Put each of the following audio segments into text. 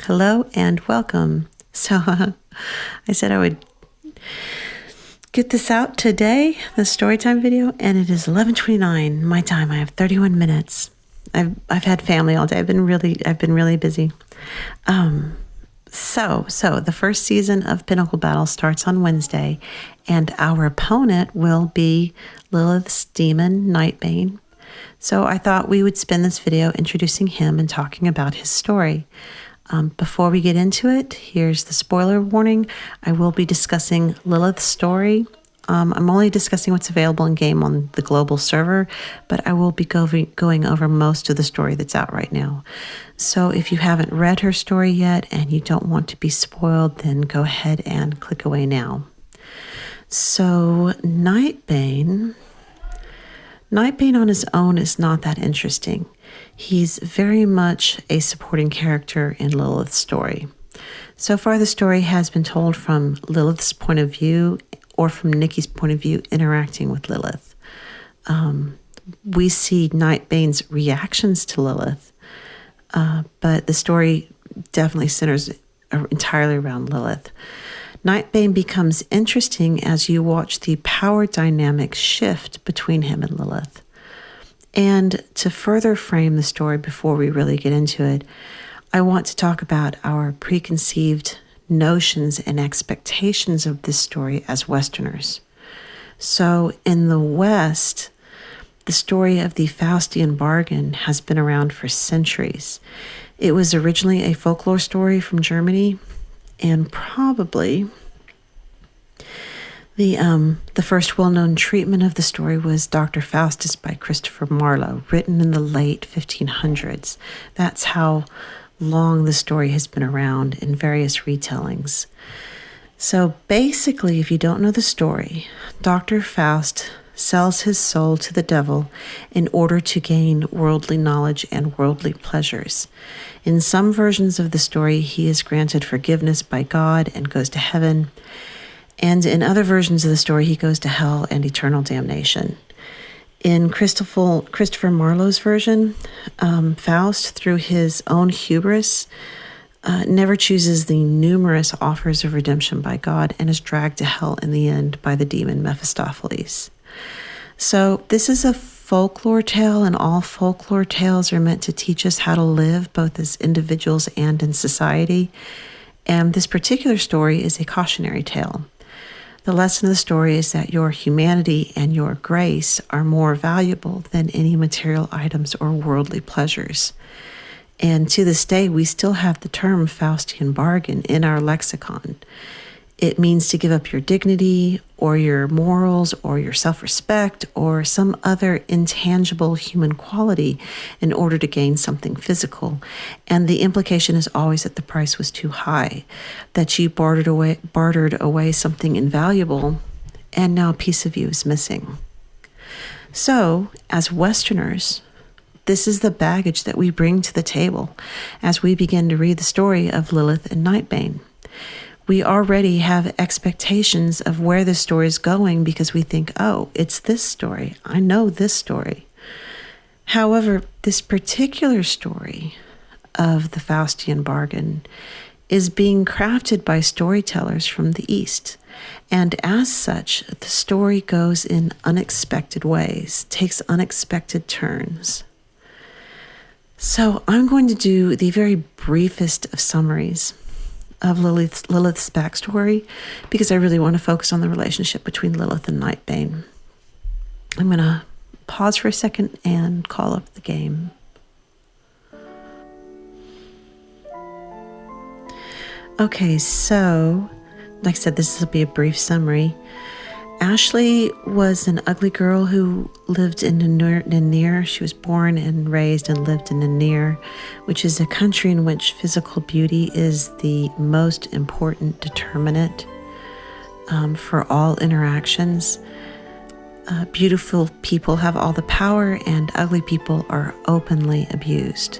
Hello and welcome. So I said I would get this out today, the storytime video, and it is 11:29 my time. I have 31 minutes. I've had family all day. I've been really busy. So the first season of Pinnacle Battle starts on Wednesday, and our opponent will be Lilith's demon, Nightbane. So I thought we would spend this video introducing him and talking about his story. Before we get into it, here's the spoiler warning. I will be discussing Lilith's story. I'm only discussing what's available in game on the global server, but I will be going over most of the story that's out right now. So if you haven't read her story yet and you don't want to be spoiled, then go ahead and click away now. So Nightbane on his own is not that interesting. He's very much a supporting character in Lilith's story. So far, the story has been told from Lilith's point of view or from Nikki's point of view interacting with Lilith. We see Nightbane's reactions to Lilith, but the story definitely centers entirely around Lilith. Nightbane becomes interesting as you watch the power dynamic shift between him and Lilith. And to further frame the story before we really get into it, I want to talk about our preconceived notions and expectations of this story as Westerners. So in the West, the story of the Faustian bargain has been around for centuries. It was originally a folklore story from Germany, and probably the first well-known treatment of the story was Dr. Faustus by Christopher Marlowe, written in the late 1500s. That's how long the story has been around in various retellings. So basically, if you don't know the story, Dr. Faust sells his soul to the devil in order to gain worldly knowledge and worldly pleasures. In some versions of the story, he is granted forgiveness by God and goes to heaven. And in other versions of the story, he goes to hell and eternal damnation. In Christopher Marlowe's version, Faust, through his own hubris, never chooses the numerous offers of redemption by God and is dragged to hell in the end by the demon Mephistopheles. So this is a folklore tale, and all folklore tales are meant to teach us how to live both as individuals and in society. And this particular story is a cautionary tale. The lesson of the story is that your humanity and your grace are more valuable than any material items or worldly pleasures. And to this day, we still have the term Faustian bargain in our lexicon. It means to give up your dignity or your morals or your self-respect or some other intangible human quality in order to gain something physical. And the implication is always that the price was too high, that you bartered away something invaluable, and now a piece of you is missing. So, as Westerners, this is the baggage that we bring to the table as we begin to read the story of Lilith and Nightbane. We already have expectations of where the story is going because we think, oh, it's this story. I know this story. However, this particular story of the Faustian bargain is being crafted by storytellers from the East. And as such, the story goes in unexpected ways, takes unexpected turns. So I'm going to do the very briefest of summaries of Lilith's backstory because I really want to focus on the relationship between Lilith and Nightbane. I'm going to pause for a second and call up the game. Okay, so like I said, this will be a brief summary. Ashley was an ugly girl who lived in Nanir. She was born and raised and lived in Nanir, which is a country in which physical beauty is the most important determinant for all interactions. Beautiful people have all the power, and ugly people are openly abused.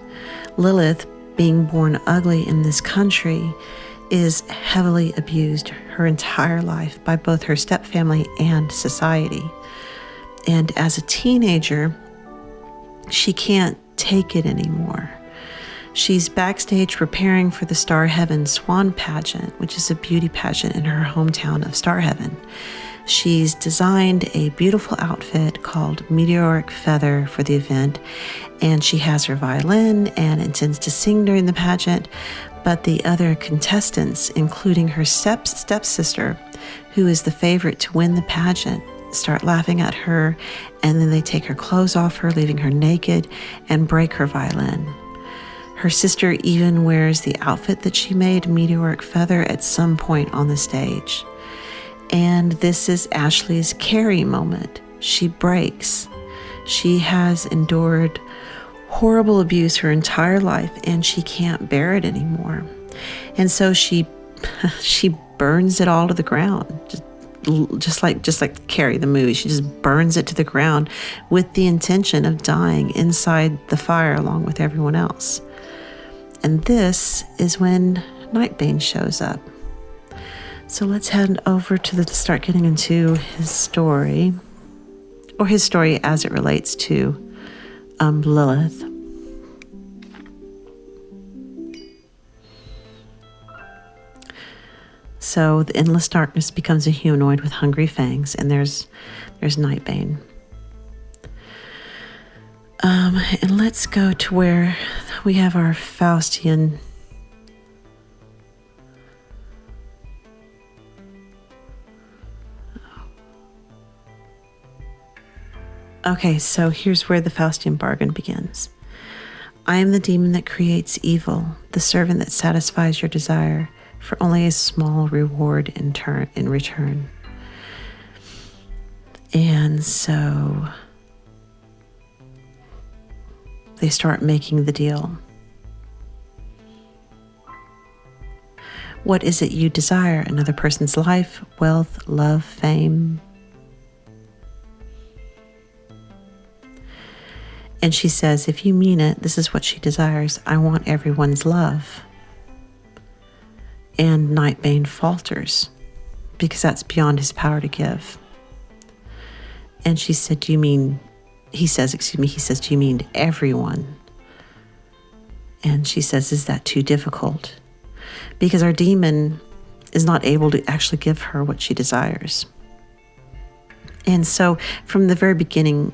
Lilith, being born ugly in this country, is heavily abused her entire life by both her stepfamily and society. And as a teenager, she can't take it anymore. She's backstage preparing for the Star Heaven Swan pageant, which is a beauty pageant in her hometown of Star Heaven. She's designed a beautiful outfit called Meteoric Feather for the event, and she has her violin and intends to sing during the pageant. But the other contestants, including her stepsister, who is the favorite to win the pageant, start laughing at her, and then they take her clothes off her, leaving her naked, and break her violin. Her sister even wears the outfit that she made, Meteoric Feather, at some point on the stage. And this is Ashley's Carrie moment. She breaks. She has endured horrible abuse her entire life, and she can't bear it anymore. And so she burns it all to the ground, just like Carrie the movie. She just burns it to the ground with the intention of dying inside the fire along with everyone else. And this is when Nightbane shows up. So let's head over to start getting into his story, or his story as it relates to Lilith. So the endless darkness becomes a humanoid with hungry fangs, and there's Nightbane. And let's go to where we have our Faustian. Okay, so here's where the Faustian bargain begins. I am the demon that creates evil, the servant that satisfies your desire for only a small reward in return. And so they start making the deal. What is it you desire? Another person's life, wealth, love, fame? And she says, if you mean it, this is what she desires. I want everyone's love. And Nightbane falters because that's beyond his power to give. And she said, do you mean, he says, do you mean everyone? And she says, is that too difficult? Because our demon is not able to actually give her what she desires. And so from the very beginning,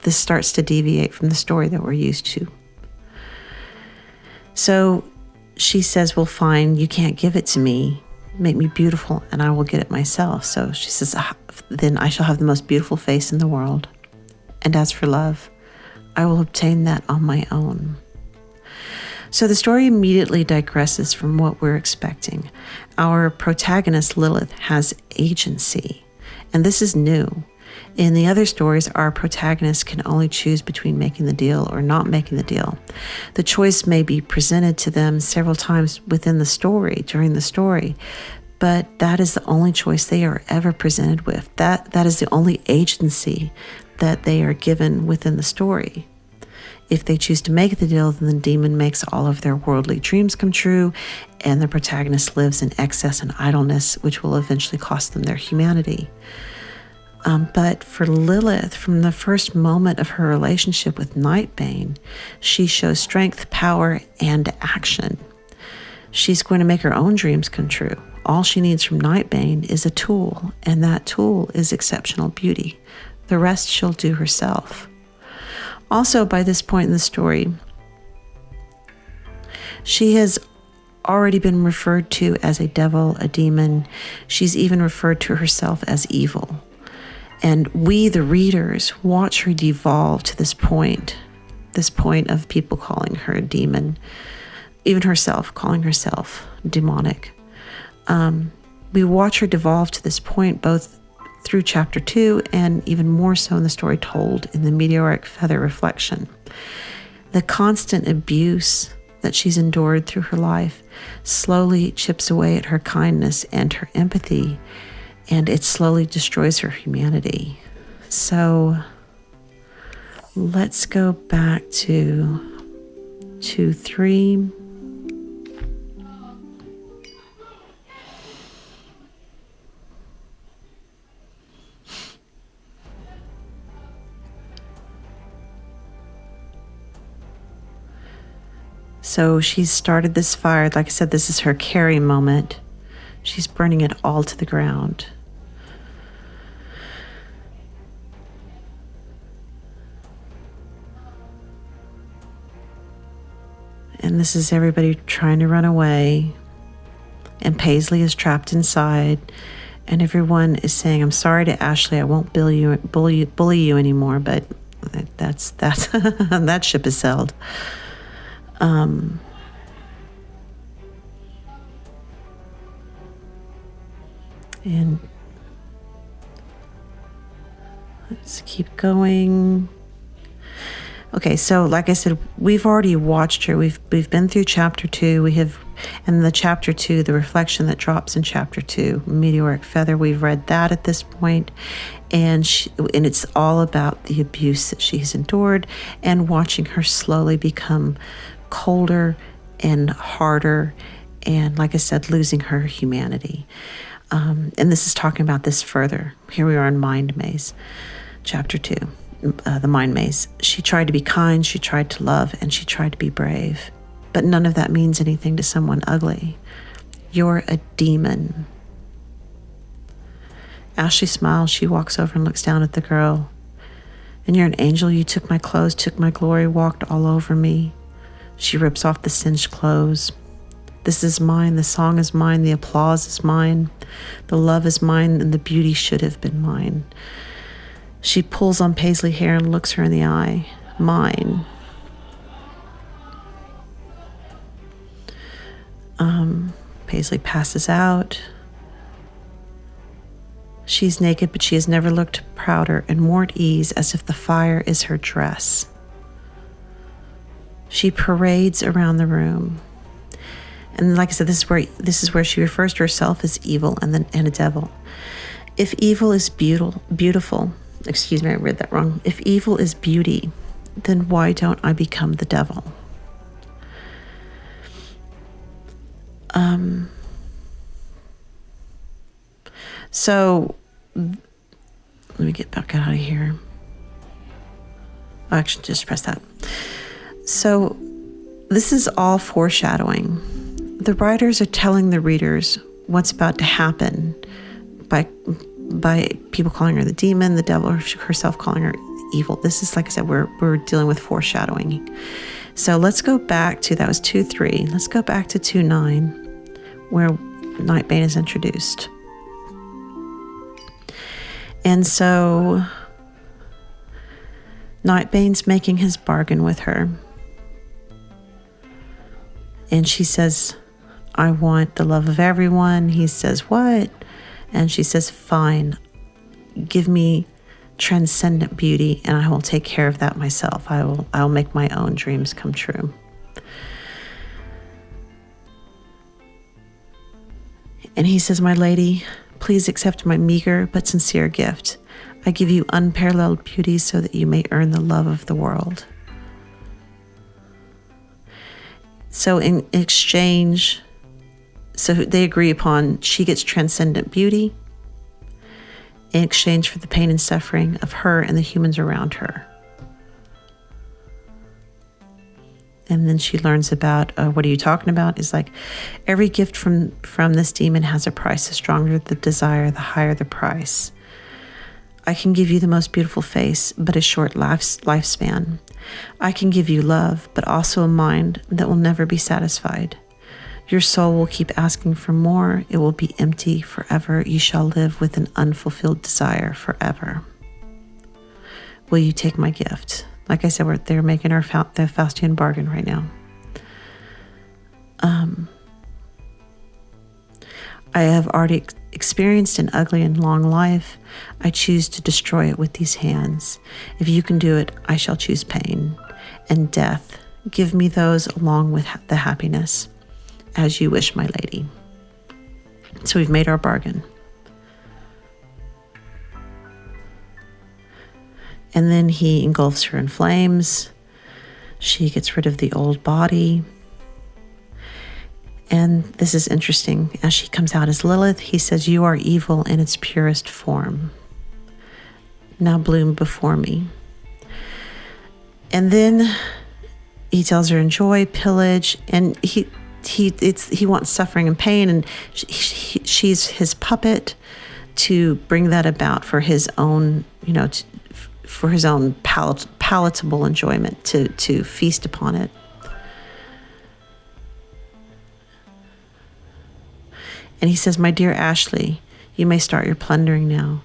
this starts to deviate from the story that we're used to. So she says, well, fine, you can't give it to me. Make me beautiful and I will get it myself. So she says, then I shall have the most beautiful face in the world. And as for love, I will obtain that on my own. So the story immediately digresses from what we're expecting. Our protagonist, Lilith, has agency, and this is new. In the other stories, our protagonist can only choose between making the deal or not making the deal. The choice may be presented to them several times within the story, during the story, but that is the only choice they are ever presented with. That is the only agency that they are given within the story. If they choose to make the deal, then the demon makes all of their worldly dreams come true, and the protagonist lives in excess and idleness, which will eventually cost them their humanity. But for Lilith, from the first moment of her relationship with Nightbane, she shows strength, power, and action. She's going to make her own dreams come true. All she needs from Nightbane is a tool, and that tool is exceptional beauty. The rest she'll do herself. Also, by this point in the story, she has already been referred to as a devil, a demon. She's even referred to herself as evil. And we, the readers, watch her devolve to this point of people calling her a demon, even herself calling herself demonic. We watch her devolve to this point both through chapter 2 and even more so in the story told in the Meteoric Feather reflection. The constant abuse that she's endured through her life slowly chips away at her kindness and her empathy, and it slowly destroys her humanity. So let's go back to 2-3. So she's started this fire. Like I said, this is her carry moment. She's burning it all to the ground. And this is everybody trying to run away. And Paisley is trapped inside. And everyone is saying, I'm sorry to Ashley, I won't bully you anymore, but that's that ship is sailed. And let's keep going. Okay, so like I said, we've already watched her. We've been through chapter 2. We have, and the chapter 2, the reflection that drops in chapter 2, meteoric feather. We've read that at this point, and it's all about the abuse that she's endured, and watching her slowly become colder and harder, and like I said, losing her humanity. And this is talking about this further. Here we are in Mind Maze, chapter 2. The Mind Maze. She tried to be kind, she tried to love, and she tried to be brave. But none of that means anything to someone ugly. You're a demon. Ashley smiles. She walks over and looks down at the girl. And you're an angel. You took my clothes, took my glory, walked all over me. She rips off the singed clothes. This is mine. The song is mine. The applause is mine. The love is mine, and the beauty should have been mine. She pulls on Paisley's hair and looks her in the eye. Mine. Paisley passes out. She's naked, but she has never looked prouder and more at ease, as if the fire is her dress. She parades around the room. And like I said, this is where she refers to herself as evil and a devil. If evil is beautiful, excuse me, I read that wrong. If evil is beauty, then why don't I become the devil? So let me get back out of here. Oh, actually, just press that. So this is all foreshadowing. The writers are telling the readers what's about to happen by people calling her the demon, the devil, or herself calling her evil. This is, like I said, we're dealing with foreshadowing. So let's go back to, that was 2:3. Let's go back to 2:9, where Nightbane is introduced. And so Nightbane's making his bargain with her. And she says, I want the love of everyone. He says, what? And she says, fine, give me transcendent beauty and I will take care of that myself. I will make my own dreams come true. And he says, my lady, please accept my meager but sincere gift. I give you unparalleled beauty so that you may earn the love of the world. So in exchange, so they agree upon, she gets transcendent beauty in exchange for the pain and suffering of her and the humans around her. And then she learns about, what are you talking about? Is like, every gift from this demon has a price. The stronger the desire, the higher the price. I can give you the most beautiful face, but a short lifespan. I can give you love, but also a mind that will never be satisfied. Your soul will keep asking for more. It will be empty forever. You shall live with an unfulfilled desire forever. Will you take my gift? Like I said, they're making their Faustian bargain right now. I have already experienced an ugly and long life. I choose to destroy it with these hands. If you can do it, I shall choose pain and death. Give me those along with the happiness. As you wish, my lady. So we've made our bargain. And then he engulfs her in flames. She gets rid of the old body. And this is interesting. As she comes out as Lilith, he says, you are evil in its purest form. Now bloom before me. And then He tells her enjoy, pillage, and he wants suffering and pain, and she's his puppet to bring that about for his own, for his own palatable enjoyment, to feast upon it. And he says, my dear Ashley, you may start your plundering now.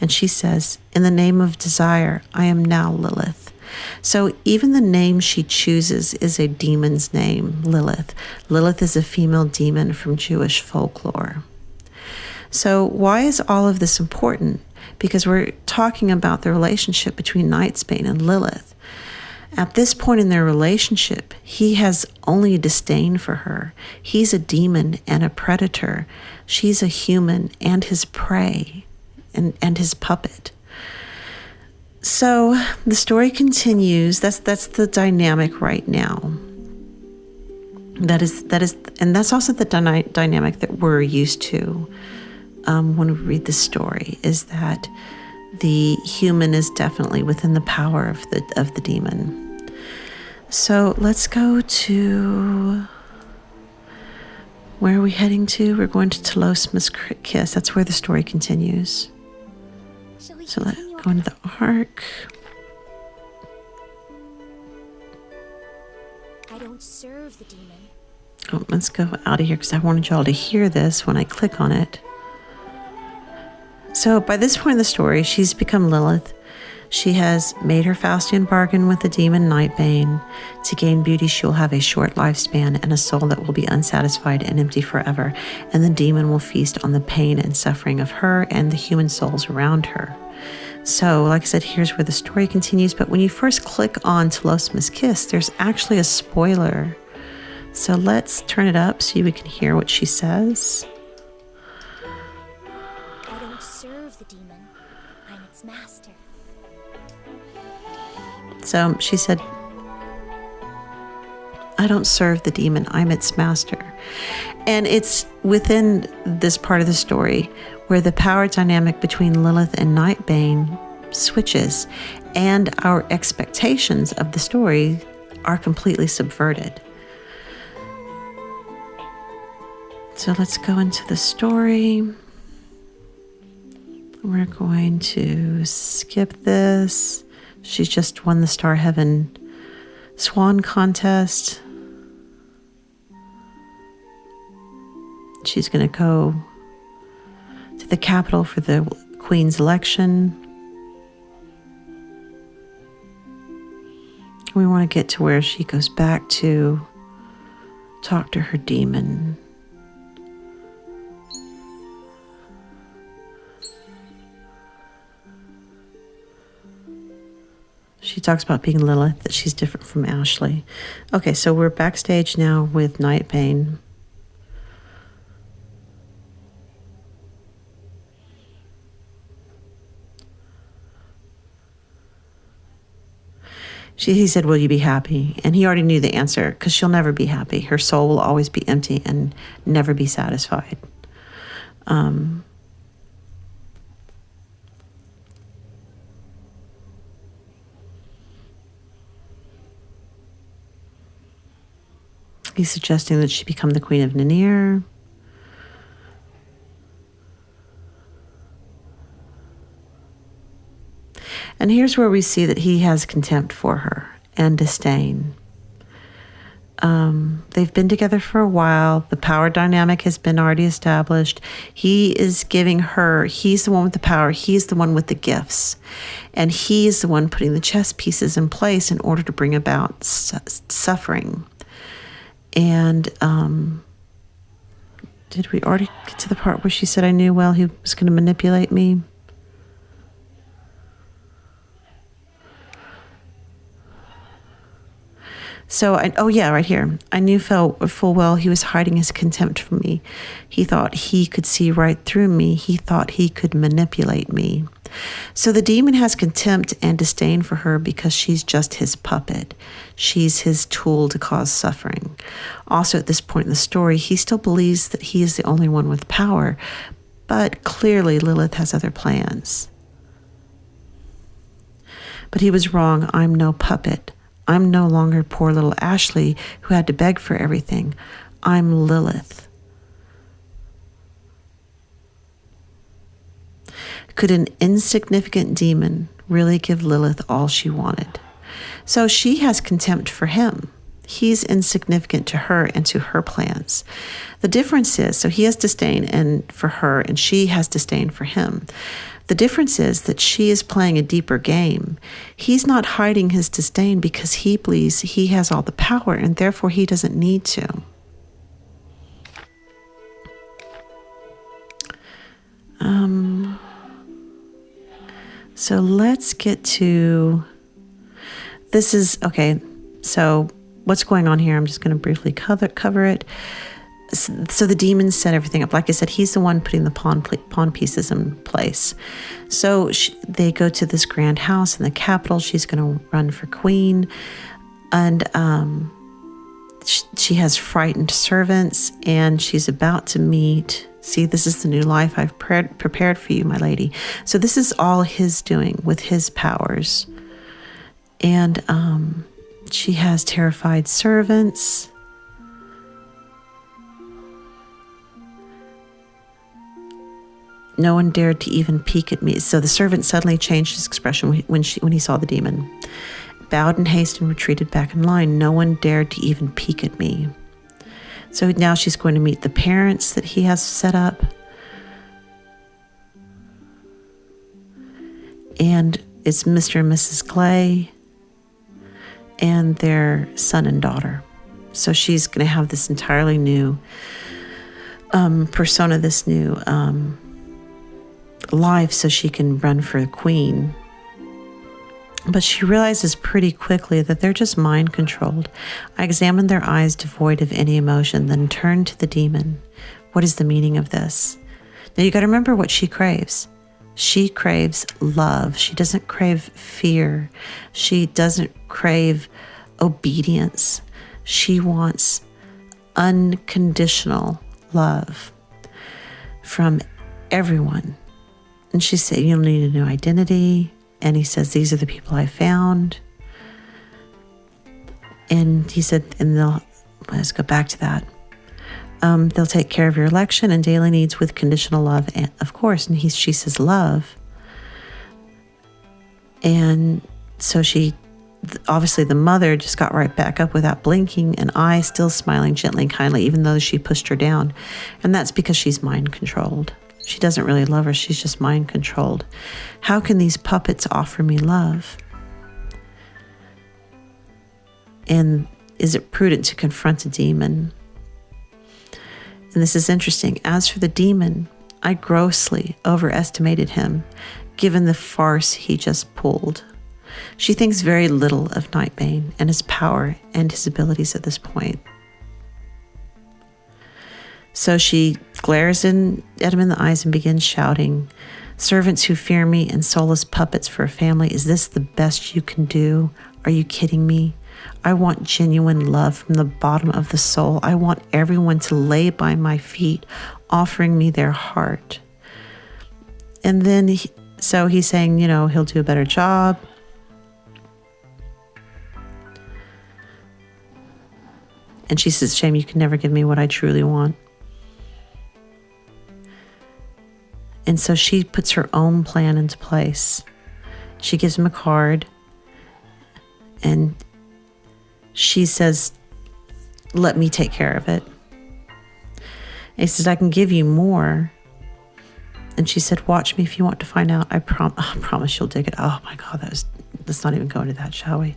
And she says, in the name of desire, I am now Lilith. So even the name she chooses is a demon's name, Lilith. Lilith is a female demon from Jewish folklore. So why is all of this important? Because we're talking about the relationship between Nightbane and Lilith. At this point in their relationship, he has only disdain for her. He's a demon and a predator. She's a human and his prey and his puppet. So the story continues. That's the dynamic right now. That is, and that's also the dynamic that we're used to when we read the story, is that the human is definitely within the power of the demon. So let's go to, where are we heading to? We're going to Telosma's kiss. That's where the story continues. So let's go into the ark. I don't serve the demon. Oh, let's go out of here because I wanted y'all to hear this when I click on it. So by this point in the story, she's become Lilith. She has made her Faustian bargain with the demon Nightbane. To gain beauty, she will have a short lifespan and a soul that will be unsatisfied and empty forever. And the demon will feast on the pain and suffering of her and the human souls around her. So, like I said, here's where the story continues. But when you first click on Telosma's kiss, there's actually a spoiler. So let's turn it up so we can hear what she says. I don't serve the demon. I'm its master. So she said, I don't serve the demon, I'm its master. And it's within this part of the story where the power dynamic between Lilith and Nightbane switches, and our expectations of the story are completely subverted. So let's go into the story. We're going to skip this. She's just won the Star Heaven Swan contest. She's going to go to the Capitol for the Queen's election. We want to get to where she goes back to talk to her demon. She talks about being Lilith, that she's different from Ashley. Okay, so we're backstage now with Nightbane. He said, will you be happy? And he already knew the answer, because she'll never be happy. Her soul will always be empty and never be satisfied. He's suggesting that she become the Queen of Ninir. And here's where we see that he has contempt for her and disdain. They've been together for a while. The power dynamic has been already established. He is giving her, he's the one with the power. He's the one with the gifts. And he is the one putting the chess pieces in place in order to bring about suffering. And did we already get to the part where she said, I knew well he was going to manipulate me? So, right here. I knew full well he was hiding his contempt from me. He thought he could see right through me. He thought he could manipulate me. So the demon has contempt and disdain for her because she's just his puppet. She's his tool to cause suffering. Also, at this point in the story, he still believes that he is the only one with power, but clearly Lilith has other plans. But he was wrong. I'm no puppet. I'm no longer poor little Ashley who had to beg for everything. I'm Lilith. Could an insignificant demon really give Lilith all she wanted? So she has contempt for him. He's insignificant to her and to her plans. The difference is, so he has disdain for her and she has disdain for him. The difference is that she is playing a deeper game. He's not hiding his disdain because he believes he has all the power and therefore he doesn't need to. So let's get to, this is, okay, so what's going on here? I'm just going to briefly cover it. So the demons set everything up. Like I said, he's the one putting the pawn pieces in place. So they go to this grand house in the capital. She's going to run for queen. And she has frightened servants, and she's about to meet, see, this is the new life I've prepared for you, my lady. So this is all his doing with his powers. And she has terrified servants. No one dared to even peek at me. So the servant suddenly changed his expression when he saw the demon. Bowed in haste and retreated back in line. No one dared to even peek at me. So now she's going to meet the parents that he has set up. And it's Mr. and Mrs. Clay and their son and daughter. So she's going to have this entirely new persona, this new life, so she can run for the queen. But she realizes pretty quickly that they're just mind controlled. I examined their eyes devoid of any emotion, then turned to the demon. What is the meaning of this? Now you got to remember what she craves. She craves love. She doesn't crave fear. She doesn't crave obedience. She wants unconditional love from everyone. And she said, you don't need a new identity. And he says, these are the people I found. And he said, and let's go back to that. They'll take care of your election and daily needs with conditional love, and, of course. And she says, love. And so obviously the mother just got right back up without blinking, an eye still smiling gently and kindly, even though she pushed her down. And that's because she's mind controlled. She doesn't really love her. She's just mind controlled. How can these puppets offer me love? And is it prudent to confront a demon? And this is interesting. As for the demon, I grossly overestimated him, given the farce he just pulled. She thinks very little of Nightbane and his power and his abilities at this point. So she glares at him in the eyes and begins shouting, servants who fear me and soulless puppets for a family, is this the best you can do? Are you kidding me? I want genuine love from the bottom of the soul. I want everyone to lay by my feet, offering me their heart. And then, so he's saying, he'll do a better job. And she says, shame you can never give me what I truly want. And so she puts her own plan into place. She gives him a card and she says, let me take care of it. And he says, I can give you more. And she said, watch me if you want to find out. I promise you'll dig it. Oh my God, let's not even go into that, shall we?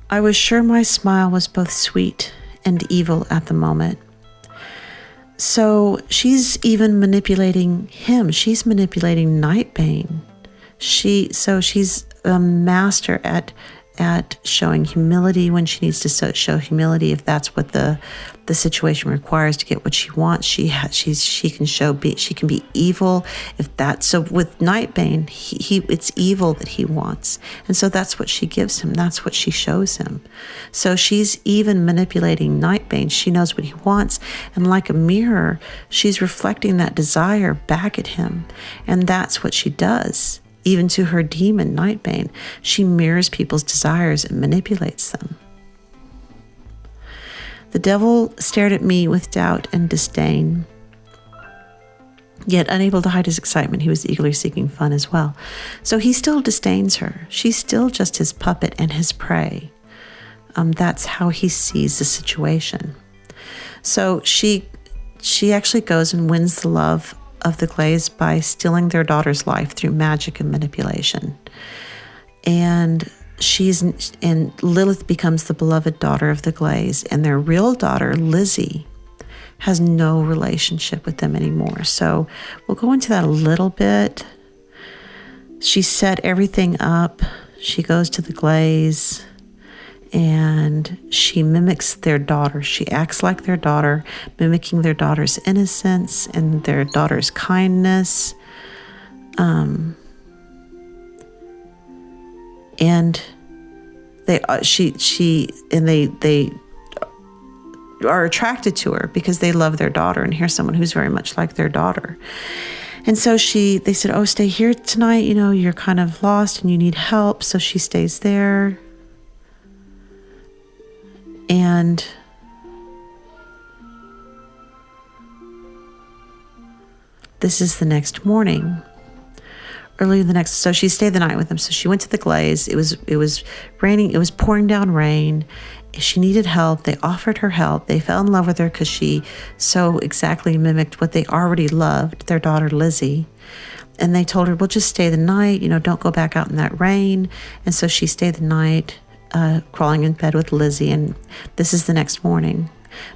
I was sure my smile was both sweet and evil at the moment. So she's even manipulating him. She's manipulating Nightbane. She's a master at showing humility when she needs to show humility. If that's what the situation requires to get what she wants, she can be evil. If that's so with Nightbane, it's evil that he wants, and so that's what she gives him. That's what she shows him. So she's even manipulating Nightbane. She knows what he wants, and like a mirror, she's reflecting that desire back at him, and that's what she does. even to her demon, Nightbane. She mirrors people's desires and manipulates them. The devil stared at me with doubt and disdain. Yet unable to hide his excitement, he was eagerly seeking fun as well. So he still disdains her. She's still just his puppet and his prey. That's how he sees the situation. So she actually goes and wins the love of the Glaze by stealing their daughter's life through magic and manipulation. And Lilith becomes the beloved daughter of the Glaze, and their real daughter, Lizzie, has no relationship with them anymore. So we'll go into that a little bit. She set everything up. She goes to the Glaze and she mimics their daughter. She acts like their daughter, mimicking their daughter's innocence and their daughter's kindness. And they are attracted to her because they love their daughter, and here's someone who's very much like their daughter. And so they said, oh, stay here tonight. You know, you're kind of lost and you need help. So she stays there. And this is the next morning. So she stayed the night with them. So she went to the Glaze. It was raining. It was pouring down rain. She needed help. They offered her help. They fell in love with her because she so exactly mimicked what they already loved, their daughter Lizzie. And they told her, well, just stay the night. You know, don't go back out in that rain. And so she stayed the night, crawling in bed with Lizzie. And this is the next morning.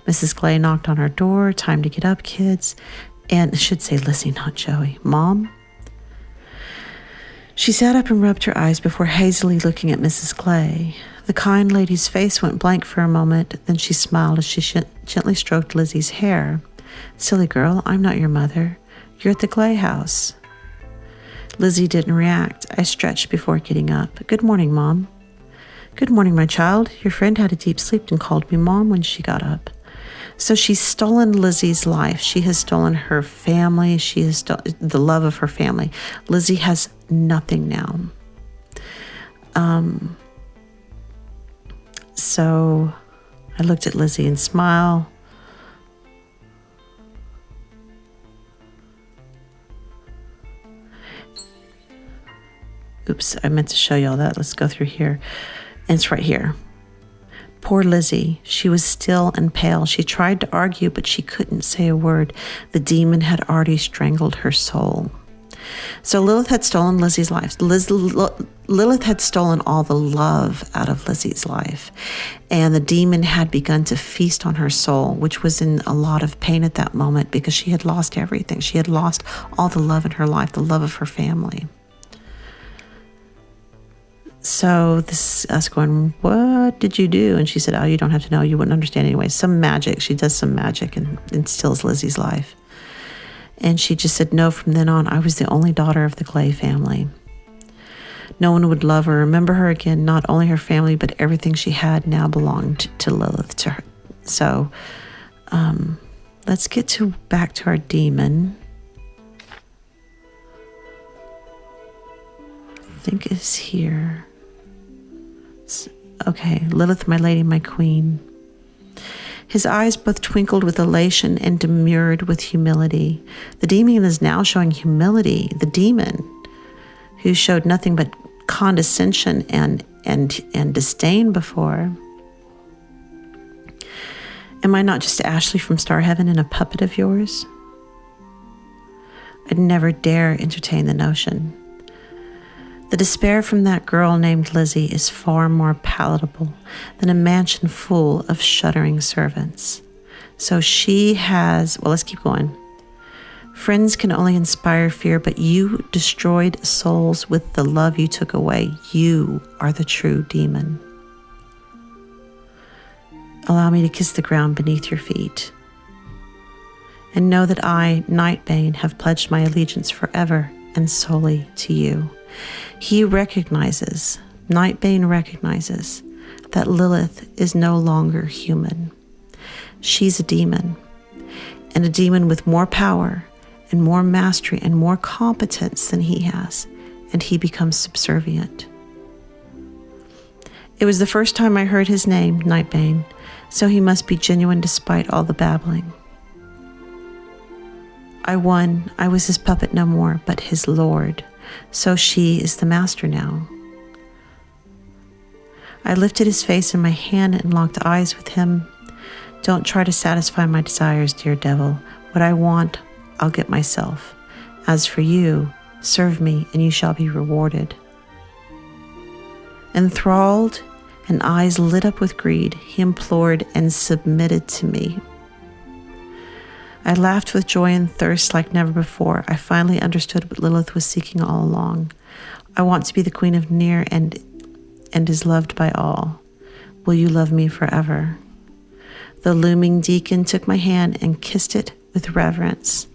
Mrs. Clay knocked on her door. Time to get up, kids. And I should say Lizzie, not Joey. Mom? She sat up and rubbed her eyes before hazily looking at Mrs. Clay. The kind lady's face went blank for a moment. Then she smiled as she gently stroked Lizzie's hair. Silly girl, I'm not your mother. You're at the Clay house. Lizzie didn't react. I stretched before getting up. Good morning, Mom. Good morning, my child. Your friend had a deep sleep and called me Mom when she got up. So she's stolen Lizzie's life. She has stolen her family. She has the love of her family. Lizzie has nothing now. So I looked at Lizzie and smiled. Oops, I meant to show y'all that. Let's go through here. And it's right here. Poor Lizzie. She was still and pale. She tried to argue, but she couldn't say a word. The demon had already strangled her soul. So Lilith had stolen Lizzie's life. Lilith had stolen all the love out of Lizzie's life. And the demon had begun to feast on her soul, which was in a lot of pain at that moment because she had lost everything. She had lost all the love in her life, the love of her family. So this is us going, what did you do? And she said, oh, you don't have to know. You wouldn't understand anyway. Some magic. She does some magic and instills Lizzie's life. And she just said, no, from then on, I was the only daughter of the Clay family. No one would love or remember her again. Not only her family, but everything she had now belonged to Lilith, to her. So let's get back to our demon. I think it's here. Okay, Lilith, my lady, my queen. His eyes both twinkled with elation and demurred with humility. The demon is now showing humility. The demon, who showed nothing but condescension and disdain before. Am I not just Ashley from Star Heaven and a puppet of yours? I'd never dare entertain the notion. The despair from that girl named Lizzie is far more palatable than a mansion full of shuddering servants. So she has, well, let's keep going. Friends can only inspire fear, but you destroyed souls with the love you took away. You are the true demon. Allow me to kiss the ground beneath your feet. And know that I, Nightbane, have pledged my allegiance forever and solely to you. Nightbane recognizes that Lilith is no longer human. She's a demon, and a demon with more power and more mastery and more competence than he has. and he becomes subservient. It was the first time I heard his name, Nightbane, so he must be genuine despite all the babbling. I won. I was his puppet no more, but his lord. So she is the master now. I lifted his face in my hand and locked eyes with him. Don't try to satisfy my desires, dear devil. What I want, I'll get myself. As for you, serve me and you shall be rewarded. Enthralled and eyes lit up with greed, he implored and submitted to me. I laughed with joy and thirst like never before. I finally understood what Lilith was seeking all along. I want to be the queen of Nier and is loved by all. Will you love me forever? The looming deacon took my hand and kissed it with reverence.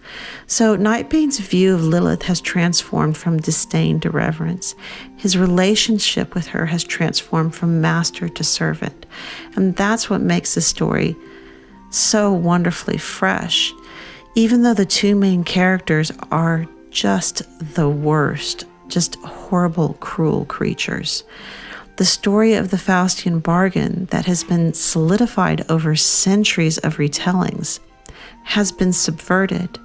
So Nightbane's view of Lilith has transformed from disdain to reverence. His relationship with her has transformed from master to servant. And that's what makes the story so wonderfully fresh. Even though the two main characters are just the worst, just horrible, cruel creatures, the story of the Faustian bargain that has been solidified over centuries of retellings has been subverted.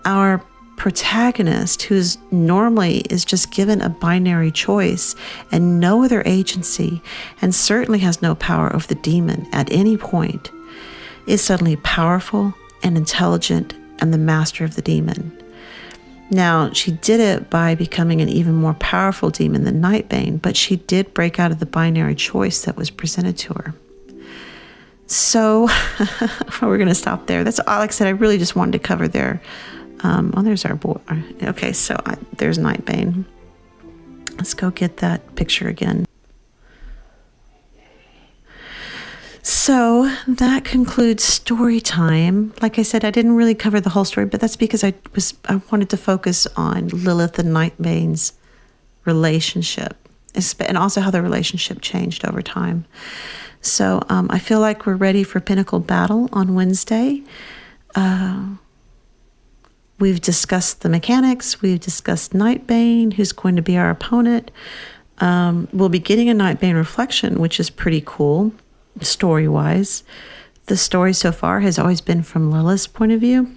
Our protagonist, who's normally is just given a binary choice and no other agency, and certainly has no power over the demon at any point, is suddenly powerful and intelligent and the master of the demon. Now, she did it by becoming an even more powerful demon than Nightbane, but she did break out of the binary choice that was presented to her. So we're going to stop there. That's all. Like I said, I really just wanted to cover there. There's our boy. Okay, so there's Nightbane. Let's go get that picture again. So that concludes story time. Like I said, I didn't really cover the whole story, but that's because I wanted to focus on Lilith and Nightbane's relationship, and also how their relationship changed over time. So I feel like we're ready for Pinnacle Battle on Wednesday. We've discussed the mechanics. We've discussed Nightbane, who's going to be our opponent. We'll be getting a Nightbane reflection, which is pretty cool. Story-wise, the story so far has always been from Lilith's point of view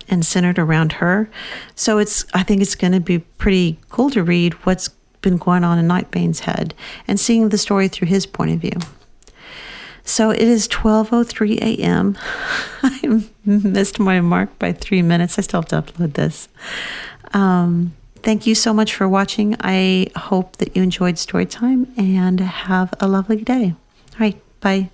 and centered around her. So I think it's going to be pretty cool to read what's been going on in Nightbane's head and seeing the story through his point of view. So it is 12:03 a.m. I missed my mark by 3 minutes. I still have to upload this. Thank you so much for watching. I hope that you enjoyed story time and have a lovely day. All right, bye.